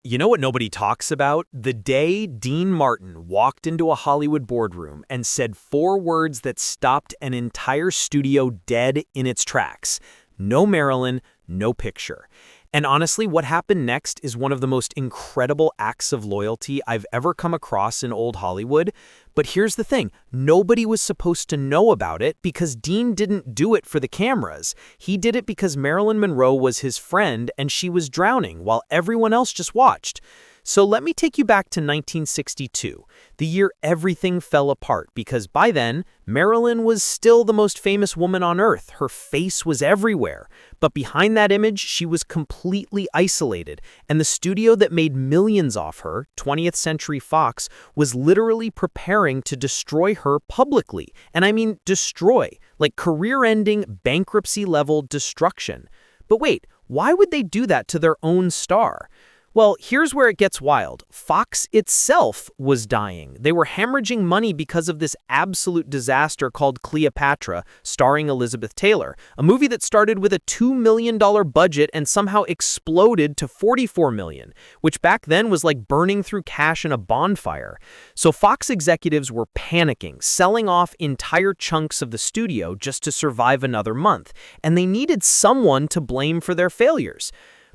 You know what nobody talks about? The day Dean Martin walked into a Hollywood boardroom and said 4 words that stopped an entire studio dead in its tracks. No Marilyn, no picture. And honestly, what happened next is one of the most incredible acts of loyalty I've ever come across in old Hollywood. But here's the thing, nobody was supposed to know about it because Dean didn't do it for the cameras. He did it because Marilyn Monroe was his friend and she was drowning while everyone else just watched. So let me take you back to 1962, the year everything fell apart, because by then, Marilyn was still the most famous woman on earth. Her face was everywhere. But behind that image, she was completely isolated, and the studio that made millions off her, 20th Century Fox, was literally preparing to destroy her publicly. And I mean destroy, like career-ending, bankruptcy-level destruction. But wait, why would they do that to their own star? Well, here's where it gets wild. Fox itself was dying. They were hemorrhaging money because of this absolute disaster called Cleopatra, starring Elizabeth Taylor, a movie that started with a $2 million budget and somehow exploded to $44 million, which back then was like burning through cash in a bonfire. So Fox executives were panicking, selling off entire chunks of the studio just to survive another month, and they needed someone to blame for their failures.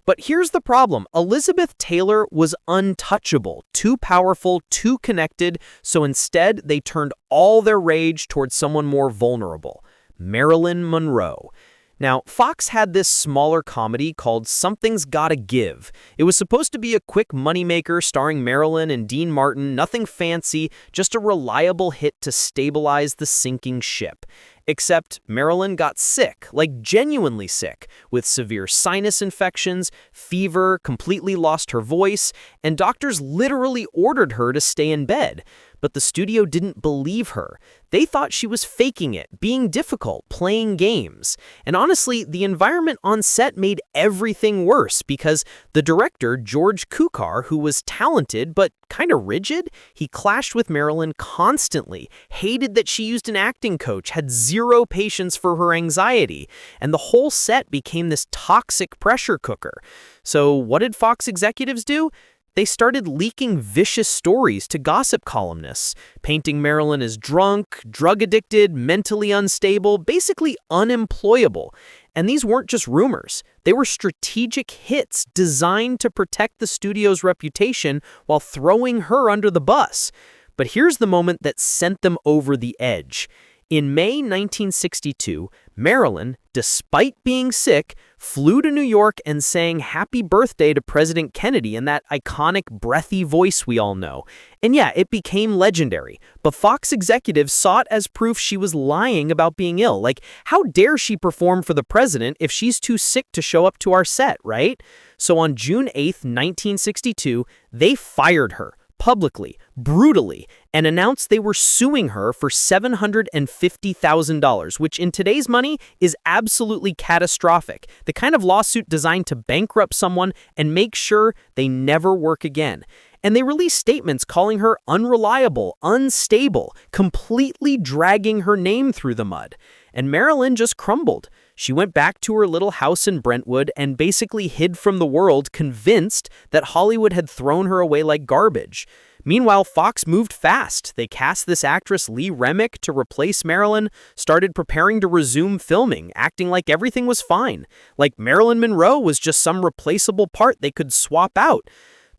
But here's the problem. Elizabeth Taylor was untouchable, too powerful, too connected, so instead they turned all their rage towards someone more vulnerable, Marilyn Monroe. Now, Fox had this smaller comedy called Something's Gotta Give. It was supposed to be a quick moneymaker starring Marilyn and Dean Martin, nothing fancy, just a reliable hit to stabilize the sinking ship. Except Marilyn got sick, like genuinely sick, with severe sinus infections, fever, completely lost her voice, and doctors literally ordered her to stay in bed. But the studio didn't believe her. They thought she was faking it, being difficult, playing games. And honestly, the environment on set made everything worse because the director, George Cukor, who was talented but kind of rigid, he clashed with Marilyn constantly, hated that she used an acting coach, had zero patience for her anxiety, and the whole set became this toxic pressure cooker. So what did Fox executives do? They started leaking vicious stories to gossip columnists, painting Marilyn as drunk, drug-addicted, mentally unstable, basically unemployable. And these weren't just rumors. They were strategic hits designed to protect the studio's reputation while throwing her under the bus. But here's the moment that sent them over the edge. In May 1962, Marilyn, despite being sick, flew to New York and sang Happy Birthday to President Kennedy in that iconic breathy voice we all know. And yeah, it became legendary. But Fox executives saw it as proof she was lying about being ill. Like, how dare she perform for the president if she's too sick to show up to our set, right? So on June 8th, 1962, they fired her. Publicly, brutally, and announced they were suing her for $750,000, which in today's money is absolutely catastrophic, the kind of lawsuit designed to bankrupt someone and make sure they never work again. And they released statements calling her unreliable, unstable, completely dragging her name through the mud. And Marilyn just crumbled. She went back to her little house in Brentwood and basically hid from the world, convinced that Hollywood had thrown her away like garbage. Meanwhile, Fox moved fast. They cast this actress Lee Remick to replace Marilyn, started preparing to resume filming, acting like everything was fine. Like Marilyn Monroe was just some replaceable part they could swap out.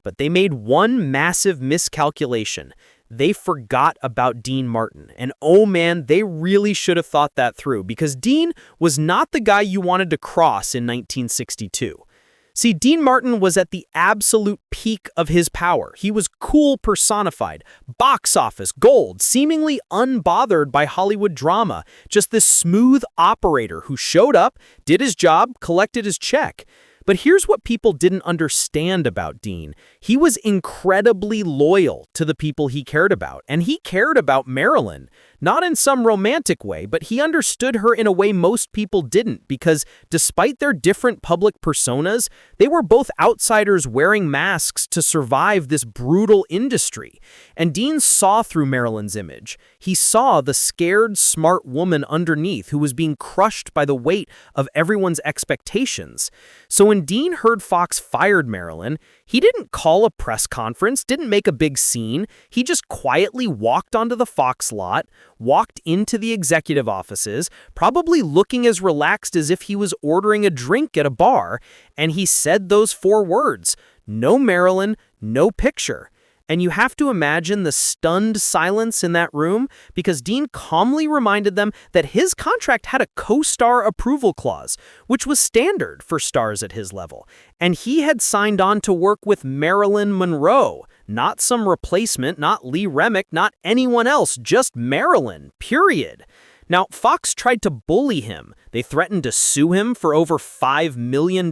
But they made one massive miscalculation. They forgot about Dean Martin. And oh man, they really should have thought that through, because Dean was not the guy you wanted to cross in 1962. See, Dean Martin was at the absolute peak of his power. He was cool personified, box office, gold, seemingly unbothered by Hollywood drama, just this smooth operator who showed up, did his job, collected his check. But here's what people didn't understand about Dean. He was incredibly loyal to the people he cared about, and he cared about Marilyn. Not in some romantic way, but he understood her in a way most people didn't, because despite their different public personas, they were both outsiders wearing masks to survive this brutal industry. And Dean saw through Marilyn's image. He saw the scared, smart woman underneath who was being crushed by the weight of everyone's expectations. So when Dean heard Fox fired Marilyn, he didn't call a press conference, didn't make a big scene. He just quietly walked onto the Fox lot, walked into the executive offices, probably looking as relaxed as if he was ordering a drink at a bar, and he said those 4 words, "No Marilyn, no picture." And you have to imagine the stunned silence in that room, because Dean calmly reminded them that his contract had a co-star approval clause, which was standard for stars at his level. And he had signed on to work with Marilyn Monroe, not some replacement, not Lee Remick, not anyone else, just Marilyn, period. Now, Fox tried to bully him. They threatened to sue him for over $5 million.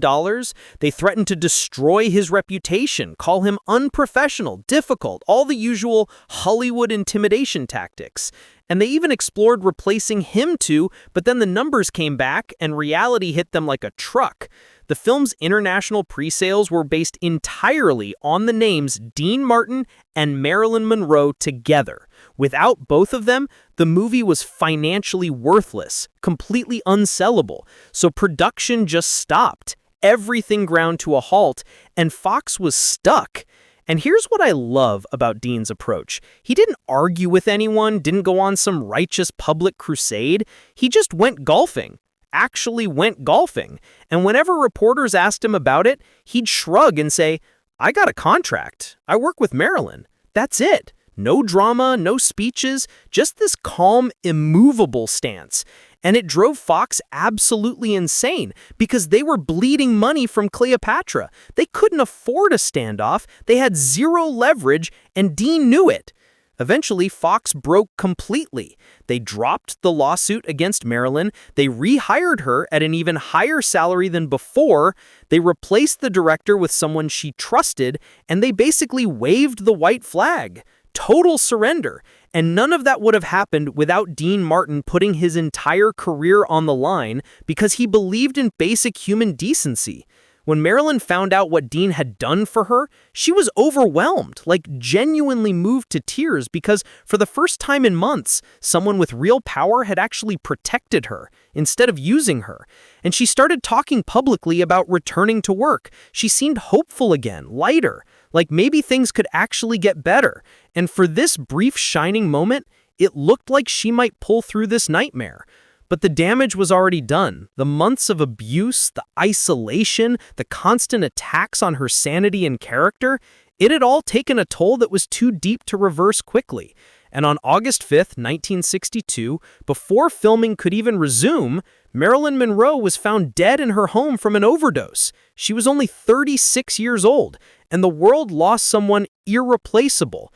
They threatened to destroy his reputation, call him unprofessional, difficult, all the usual Hollywood intimidation tactics. And they even explored replacing him too, but then the numbers came back and reality hit them like a truck. The film's international pre-sales were based entirely on the names Dean Martin and Marilyn Monroe together. Without both of them, the movie was financially worthless, completely unsellable. So production just stopped. Everything ground to a halt, and Fox was stuck. And here's what I love about Dean's approach. He didn't argue with anyone, didn't go on some righteous public crusade. He just went golfing. Actually went golfing. And whenever reporters asked him about it, he'd shrug and say, "I got a contract. I work with Marilyn." That's it. No drama, no speeches, just this calm, immovable stance. And it drove Fox absolutely insane because they were bleeding money from Cleopatra. They couldn't afford a standoff, they had zero leverage, and Dean knew it. Eventually, Fox broke completely. They dropped the lawsuit against Marilyn, they rehired her at an even higher salary than before, they replaced the director with someone she trusted, and they basically waved the white flag. Total surrender. And none of that would have happened without Dean Martin putting his entire career on the line because he believed in basic human decency. When Marilyn found out what Dean had done for her, she was overwhelmed, like genuinely moved to tears because for the first time in months, someone with real power had actually protected her instead of using her. And she started talking publicly about returning to work. She seemed hopeful again, lighter, like maybe things could actually get better. And for this brief shining moment, it looked like she might pull through this nightmare. But the damage was already done. The months of abuse, the isolation, the constant attacks on her sanity and character, it had all taken a toll that was too deep to reverse quickly. And on August 5th, 1962, before filming could even resume, Marilyn Monroe was found dead in her home from an overdose. She was only 36 years old, and the world lost someone irreplaceable.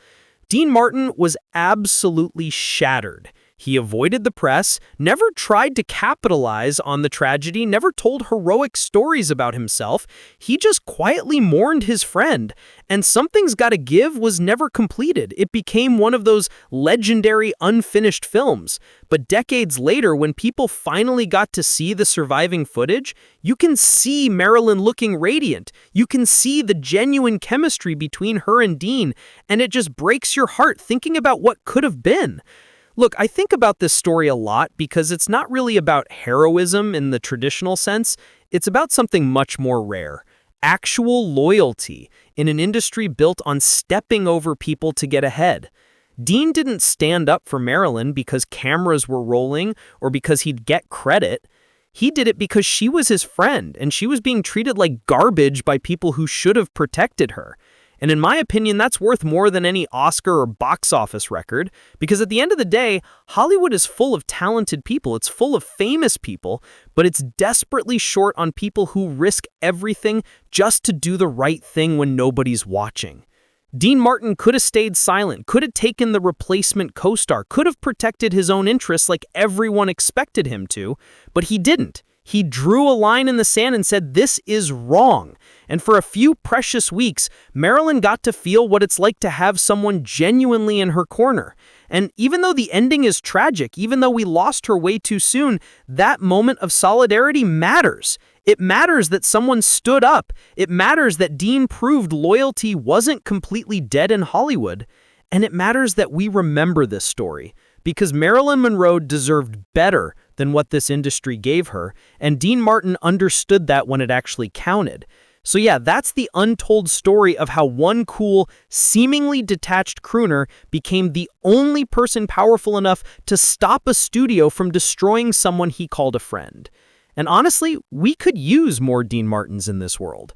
Dean Martin was absolutely shattered. He avoided the press, never tried to capitalize on the tragedy, never told heroic stories about himself. He just quietly mourned his friend. And Something's Gotta Give was never completed. It became one of those legendary unfinished films. But decades later, when people finally got to see the surviving footage, you can see Marilyn looking radiant. You can see the genuine chemistry between her and Dean, and it just breaks your heart thinking about what could have been. Look, I think about this story a lot because it's not really about heroism in the traditional sense. It's about something much more rare. Actual loyalty in an industry built on stepping over people to get ahead. Dean didn't stand up for Marilyn because cameras were rolling or because he'd get credit. He did it because she was his friend and she was being treated like garbage by people who should have protected her. And in my opinion, that's worth more than any Oscar or box office record, because at the end of the day, Hollywood is full of talented people, it's full of famous people, but it's desperately short on people who risk everything just to do the right thing when nobody's watching. Dean Martin could have stayed silent, could have taken the replacement co-star, could have protected his own interests like everyone expected him to, but he didn't. He drew a line in the sand and said, "This is wrong." And for a few precious weeks, Marilyn got to feel what it's like to have someone genuinely in her corner. And even though the ending is tragic, even though we lost her way too soon, that moment of solidarity matters. It matters that someone stood up. It matters that Dean proved loyalty wasn't completely dead in Hollywood. And it matters that we remember this story, because Marilyn Monroe deserved better than what this industry gave her, and Dean Martin understood that when it actually counted. So yeah, that's the untold story of how one cool, seemingly detached crooner became the only person powerful enough to stop a studio from destroying someone he called a friend. And honestly, we could use more Dean Martins in this world.